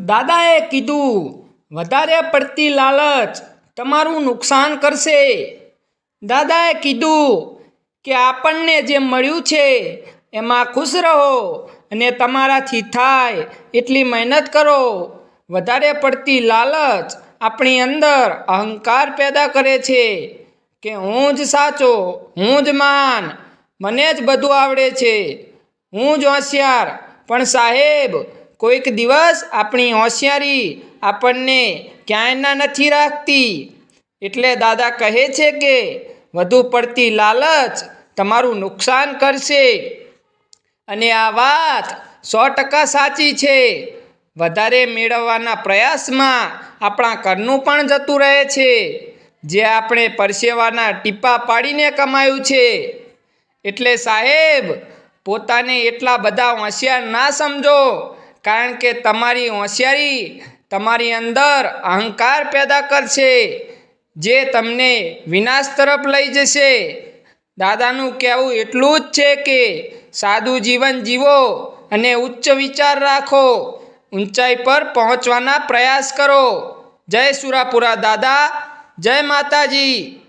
દાદાએ કીધું, વધારે પડતી લાલચ તમારું નુકસાન કરશે. દાદાએ કીધું કે આપણને જે મળ્યું છે એમાં ખુશ રહો અને તમારાથી થાય એટલી મહેનત કરો. વધારે પડતી લાલચ આપણી અંદર અહંકાર પેદા કરે છે કે હું જ સાચો, હું જ મહાન, મને જ બધું આવડે છે, હું જ હોશિયાર. પણ સાહેબ, કોઈક દિવસ આપણી હોશિયારી આપણને ક્યાંયના નથી રાખતી. એટલે દાદા કહે છે કે વધુ પડતી લાલચ તમારું નુકસાન કરશે. અને આ વાત 100% સાચી છે. વધારે મેળવવાના પ્રયાસમાં આપણા ઘરનું પણ જતું રહે છે, જે આપણે પરસેવાના ટીપા પાડીને કમાયું છે. એટલે સાહેબ, પોતાને એટલા બધા હોશિયાર ના સમજો, કારણ કે તમારી હોશિયારી તમારી અંદર અહંકાર પેદા કરશે, જે તમને વિનાશ તરફ લઈ જશે. દાદાનું કહેવું એટલું જ છે કે સાદું જીવન જીવો અને ઉચ્ચ વિચાર રાખો. ઊંચાઈ પર પહોંચવાના પ્રયાસ કરો. જય સુરાપુરા દાદા, જય માતાજી.